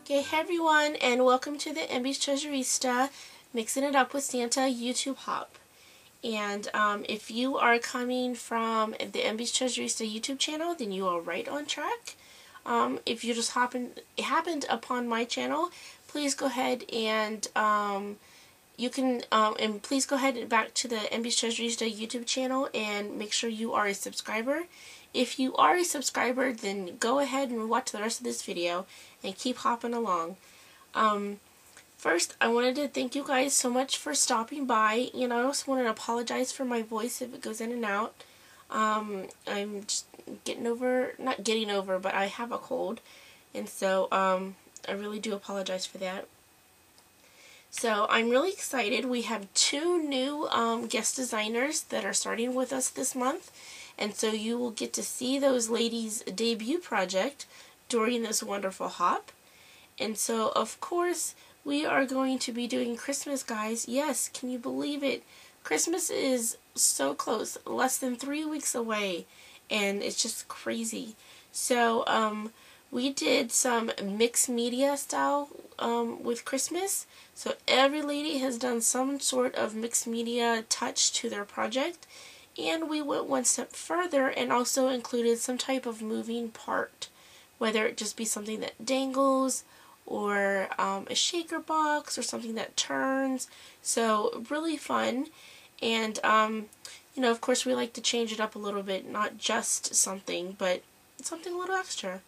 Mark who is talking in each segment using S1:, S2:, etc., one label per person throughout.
S1: Okay, hey everyone, and welcome to the MB's Treasurista Mixing It Up with Santa YouTube hop. And if you are coming from the MB's Treasurista YouTube channel, then you are right on track. If you just happened upon my channel, please go ahead and please go ahead and back to the MB's Treasurista YouTube channel and make sure you are a subscriber. If you are a subscriber, then go ahead and watch the rest of this video and keep hopping along. First, I wanted to thank you guys so much for stopping by. I also want to apologize for my voice if it goes in and out. I'm just not getting over, but I have a cold. And so, I really do apologize for that. So, I'm really excited. We have two new guest designers that are starting with us this month. And so you will get to see those ladies' debut project during this wonderful hop. And so, of course, we are going to be doing Christmas, guys. Yes, can you believe it? Christmas is so close, less than 3 weeks away, and it's just crazy. So, we did some mixed media style with Christmas. So every lady has done some sort of mixed media touch to their project. And we went one step further and also included some type of moving part, whether it just be something that dangles or a shaker box or something that turns. So really fun. And of course we like to change it up a little bit, not just something, but something a little extra.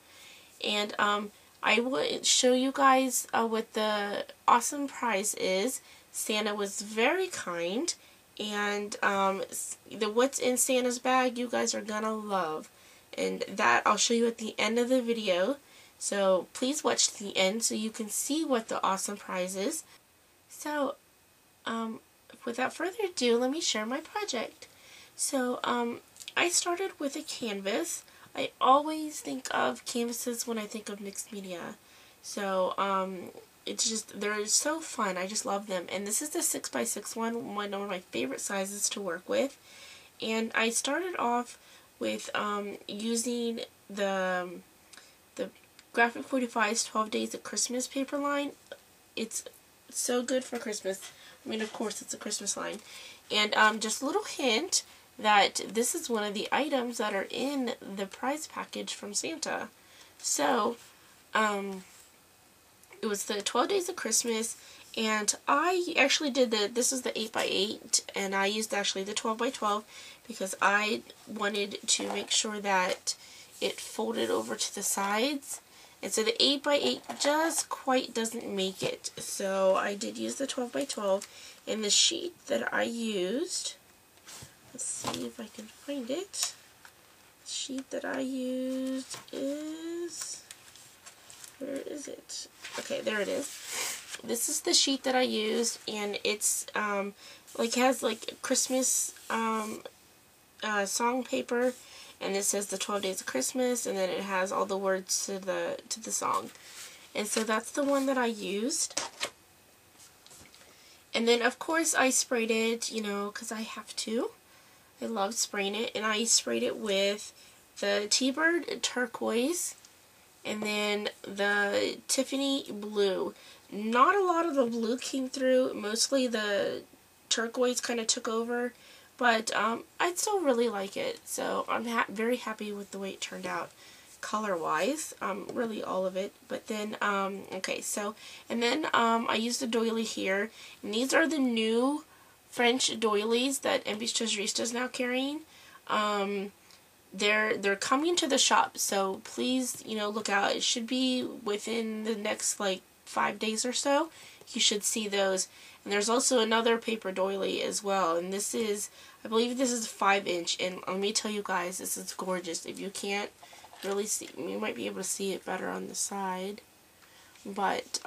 S1: And I will show you guys what the awesome prize is. Santa was very kind. And the what's in Santa's bag you guys are gonna love, and that I'll show you at the end of the video, so please watch the end so you can see what the awesome prize is. So without further ado, let me share my project. So I started with a canvas. I always think of canvases when I think of mixed media, so it's just, they're so fun. I just love them. And this is the 6x6 one of my favorite sizes to work with. And I started off with using the Graphic 45's 12 Days of Christmas paper line. It's so good for Christmas. I mean, of course, it's a Christmas line. And just a little hint that this is one of the items that are in the prize package from Santa. So, it was the 12 Days of Christmas, and I actually did this is the 8x8, and I used actually the 12x12 because I wanted to make sure that it folded over to the sides, and so the 8x8 just quite doesn't make it. So I did use the 12x12, and the sheet that I used, let's see if I can find it. The sheet that I used is, where is it? Okay, there it is. This is the sheet that I used, and it's has like Christmas song paper, and it says the 12 Days of Christmas, and then it has all the words to the song. And so that's the one that I used. And then of course I sprayed it, because I have to. I love spraying it, and I sprayed it with the T-Bird turquoise. And then the Tiffany blue. Not a lot of the blue came through. Mostly the turquoise kind of took over. But I still really like it. So I'm very happy with the way it turned out color-wise. Really all of it. But then, okay, so, and then I used a doily here. And these are the new French doilies that MB's Treasurista is now carrying. They're coming to the shop, so please, look out. It should be within the next, 5 days or so. You should see those. And there's also another paper doily as well, and this is, I believe this is 5-inch, and let me tell you guys, this is gorgeous. If you can't really see, you might be able to see it better on the side, but,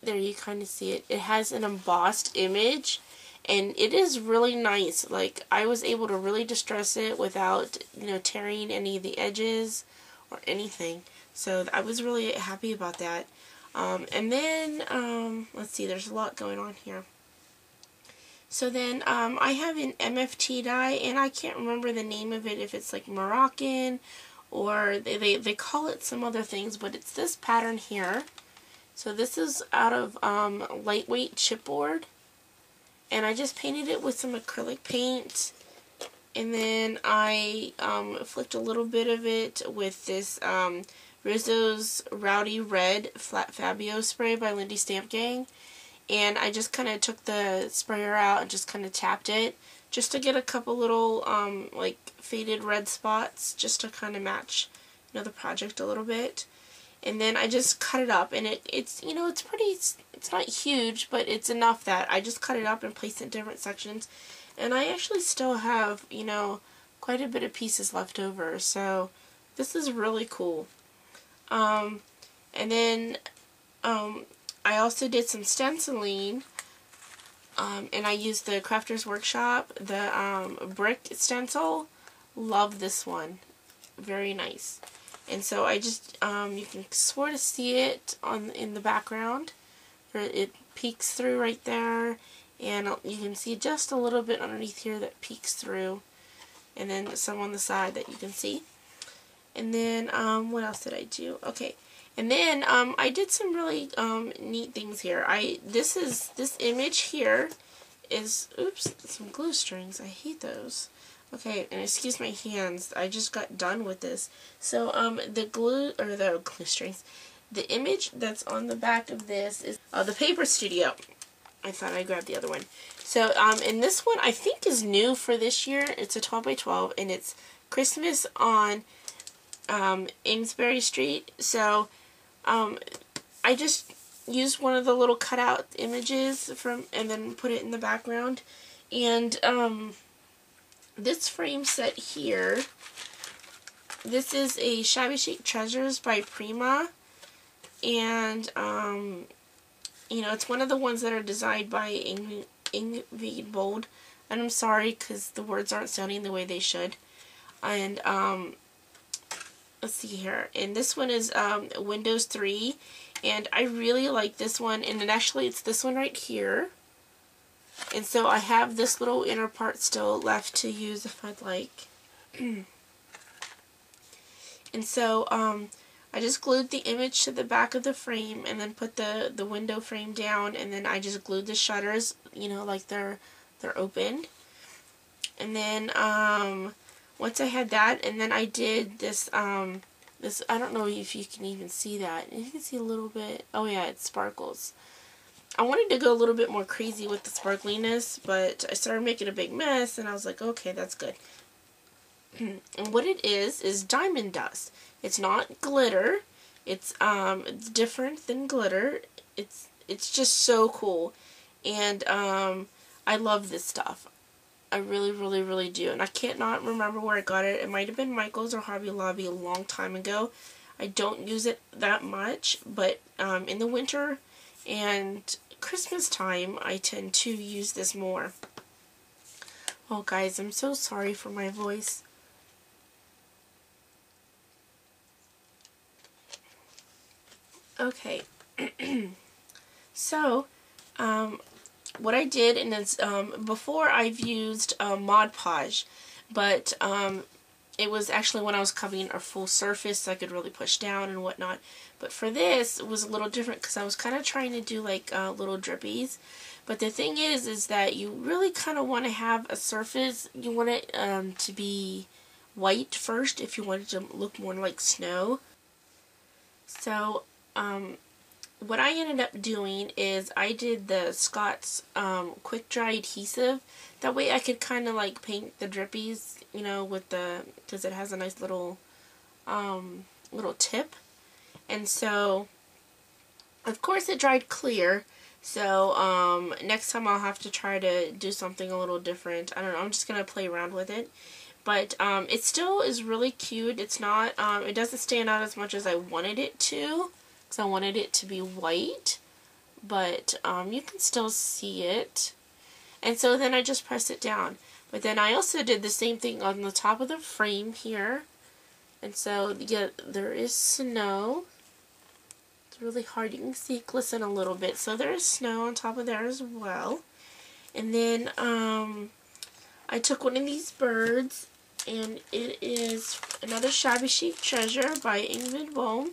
S1: there you kind of see it. It has an embossed image, and it is really nice. Like, I was able to really distress it without, tearing any of the edges or anything. So I was really happy about that. And then, let's see, there's a lot going on here. So then, I have an MFT die, and I can't remember the name of it, if it's like Moroccan or they call it some other things, but it's this pattern here. So this is out of lightweight chipboard, and I just painted it with some acrylic paint, and then I flicked a little bit of it with this Rizzo's Rowdy Red Flat Fabio spray by Lindy Stamp Gang, and I just kind of took the sprayer out and just kind of tapped it just to get a couple little like faded red spots just to kind of match, you know, the project a little bit. And then I just cut it up, and it's you know, it's pretty, it's not huge, but it's enough that I just cut it up and placed it in different sections. And I actually still have, you know, quite a bit of pieces left over, so this is really cool. And then I also did some stenciling, and I used the Crafters Workshop, the brick stencil. Love this one. Very nice. And so I just, you can sort of see it in the background. It peeks through right there, and you can see just a little bit underneath here that peeks through, and then some on the side that you can see. And then, what else did I do? Okay, and then I did some really neat things here. This image here is, oops, some glue strings. I hate those. Okay, and excuse my hands, I just got done with this. So, the glue strings, the image that's on the back of this is the Paper Studio. I thought I grabbed the other one. So, and this one I think is new for this year. It's a 12 by 12, and it's Christmas on Amesbury Street. So, I just used one of the little cutout images and then put it in the background. And, this frame set here, this is a Shabby Chic Treasures by Prima, and you know, it's one of the ones that are designed by Ingrid Bold, and I'm sorry because the words aren't sounding the way they should. And let's see here, and this one is Windows 3, and I really like this one, and it's this one right here. And so I have this little inner part still left to use if I'd like. And so I just glued the image to the back of the frame, and then put the window frame down, and then I just glued the shutters, you know, like they're opened. And then once I had that, and then I did this this, I don't know if you can even see that. You can see a little bit. Oh yeah, it sparkles. I wanted to go a little bit more crazy with the sparkliness, but I started making a big mess, and I was like, okay, that's good. And what it is diamond dust. It's not glitter. It's different than glitter. It's just so cool, and I love this stuff. I really, really, really do. And I can't not remember where I got it. It might have been Michael's or Hobby Lobby a long time ago. I don't use it that much, but in the winter and Christmas time, I tend to use this more. Oh guys, I'm so sorry for my voice. Okay. So, what I did, and it's, before I've used Mod Podge, but it was actually when I was covering a full surface so I could really push down and whatnot. But for this, it was a little different because I was kind of trying to do like little drippies. But the thing is that you really kind of want to have a surface, you want it to be white first if you want it to look more like snow. So, what I ended up doing is I did the Scott's quick dry adhesive. That way I could kind of like paint the drippies, you know, with because it has a nice little little tip. And so, of course it dried clear. So next time I'll have to try to do something a little different. I don't know, I'm just going to play around with it. But it still is really cute. It's not, it doesn't stand out as much as I wanted it to, because I wanted it to be white. But you can still see it. And so then I just press it down. But then I also did the same thing on the top of the frame here. And so, yeah, there is snow. It's really hard. You can see it glisten a little bit. So there is snow on top of there as well. And then I took one of these birds, and it is another Shabby Chic treasure by Ingrid Bohm,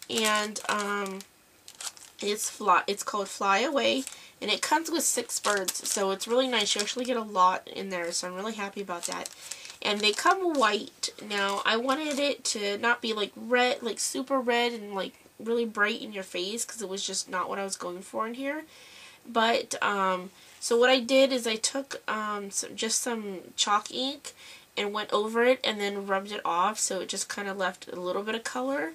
S1: and it's called Fly Away, and it comes with 6 birds, so it's really nice. You actually get a lot in there, so I'm really happy about that. And they come white. Now, I wanted it to not be like red, like super red and like really bright in your face, because it was just not what I was going for in here. But, so what I did is I took just some chalk ink and went over it and then rubbed it off, so it just kind of left a little bit of color.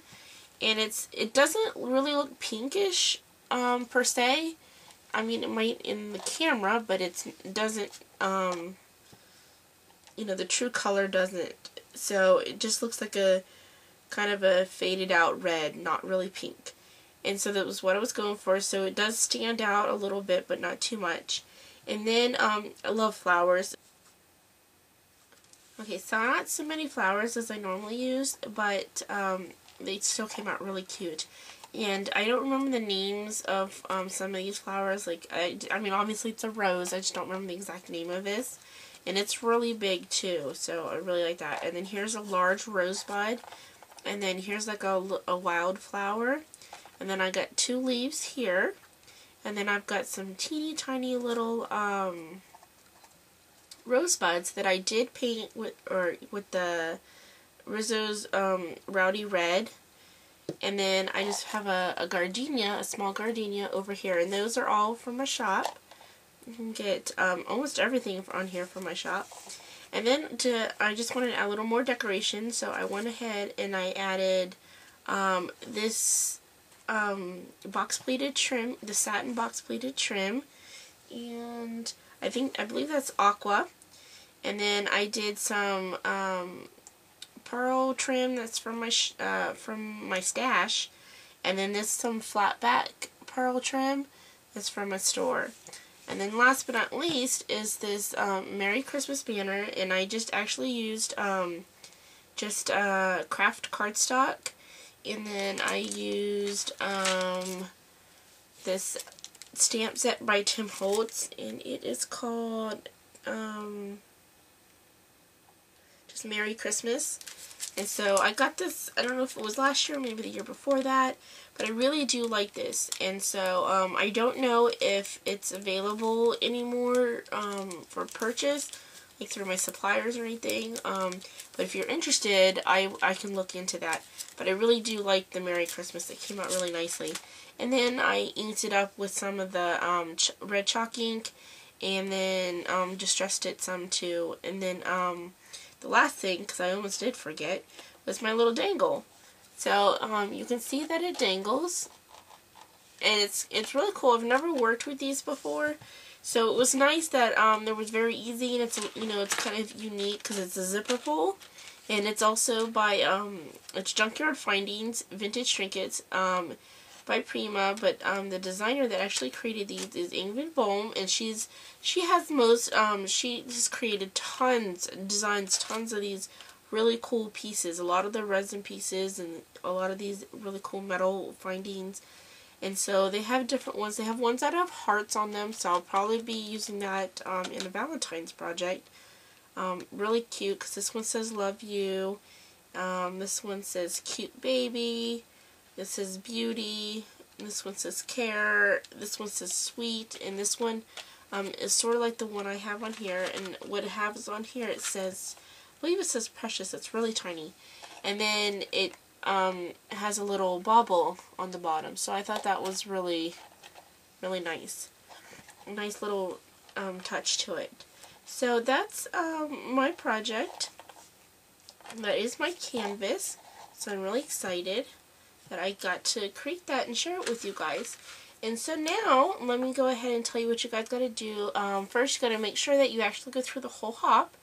S1: And it doesn't really look pinkish per se. I mean, it might in the camera, but it doesn't, you know, the true color doesn't. So it just looks like a kind of a faded out red, not really pink. And so that was what I was going for. So it does stand out a little bit, but not too much. And then I love flowers. Okay, so not so many flowers as I normally use, but they still came out really cute. And I don't remember the names of some of these flowers. Like, I mean, obviously it's a rose. I just don't remember the exact name of this. And it's really big too, so I really like that. And then here's a large rosebud. And then here's like a wildflower. And then I got 2 leaves here. And then I've got some teeny tiny little rosebuds that I did paint with the Rizzo's Rowdy Red. And then I just have a gardenia, a small gardenia over here. And those are all from my shop. You can get almost everything on here from my shop. And then I just wanted to add a little more decoration, so I went ahead and I added this box pleated trim, the satin box pleated trim, and I believe that's aqua. And then I did some pearl trim that's from my stash, and then this some flat back pearl trim that's from a store. And then last but not least is this Merry Christmas banner, and I just actually used just craft cardstock, and then I used this stamp set by Tim Holtz, and it is called just Merry Christmas. And so I got this, I don't know if it was last year or maybe the year before that, but I really do like this. And so I don't know if it's available anymore for purchase, like through my suppliers or anything. But if you're interested, I can look into that. But I really do like the Merry Christmas. It came out really nicely. And then I inked it up with some of the red chalk ink, and then distressed it some too. And then the last thing, because I almost did forget, was my little dangle. So you can see that it dangles, and it's really cool. I've never worked with these before, so it was nice that it was very easy, and it's, you know, it's kind of unique because it's a zipper pull, and it's also by it's Junkyard Findings Vintage Trinkets by Prima, but the designer that actually created these is Ingrid Bohm, and she just created designs tons of these really cool pieces, a lot of the resin pieces and a lot of these really cool metal findings. And so they have different ones. They have ones that have hearts on them, so I'll probably be using that in a Valentine's project. Really cute, because this one says love you, this one says cute baby, this says beauty, this one says care, this one says sweet, and this one is sort of like the one I have on here. And what it has on here, it says, I believe it says precious. It's really tiny. And then it has a little bauble on the bottom. So I thought that was really, really nice. A nice little touch to it. So that's my project. That is my canvas. So I'm really excited that I got to create that and share it with you guys. And so now, let me go ahead and tell you what you guys got to do. First, you got to make sure that you actually go through the whole hop,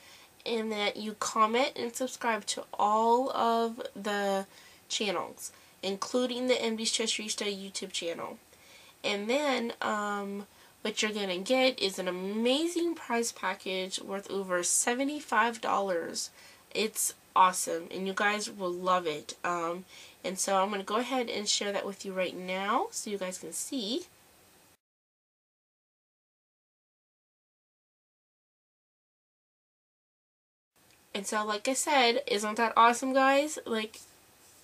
S1: and that you comment and subscribe to all of the channels, including the MBT YouTube channel. And then, what you're going to get is an amazing prize package worth over $75. It's awesome, and you guys will love it. And so I'm going to go ahead and share that with you right now so you guys can see. And so, like I said, isn't that awesome, guys? Like,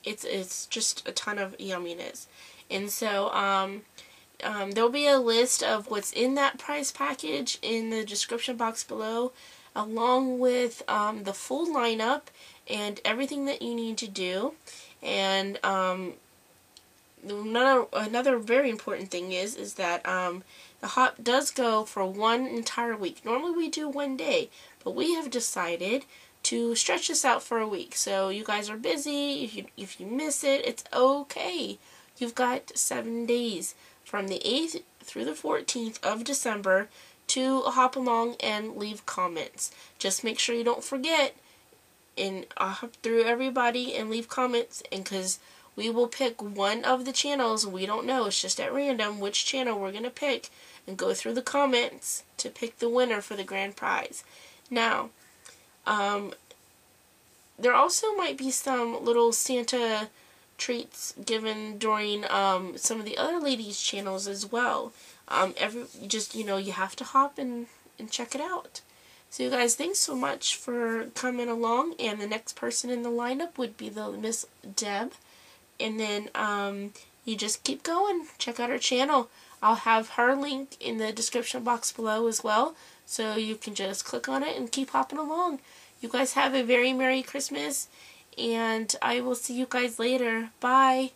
S1: it's just a ton of yumminess. And so, there'll be a list of what's in that prize package in the description box below, along with the full lineup and everything that you need to do. And another very important thing is that the hop does go for one entire week. Normally we do one day, but we have decided to stretch this out for a week. So you guys are busy. If you miss it, it's okay. You've got 7 days from the 8th through the 14th of December to hop along and leave comments. Just make sure you don't forget and hop through everybody and leave comments, and because we will pick one of the channels. We don't know. It's just at random which channel we're going to pick and go through the comments to pick the winner for the grand prize. Now, there also might be some little Santa treats given during some of the other ladies' channels as well. You have to hop and check it out. So you guys, thanks so much for coming along, and the next person in the lineup would be the Miss Deb. And then you just keep going. Check out her channel. I'll have her link in the description box below as well, so you can just click on it and keep hopping along. You guys have a very Merry Christmas, and I will see you guys later. Bye.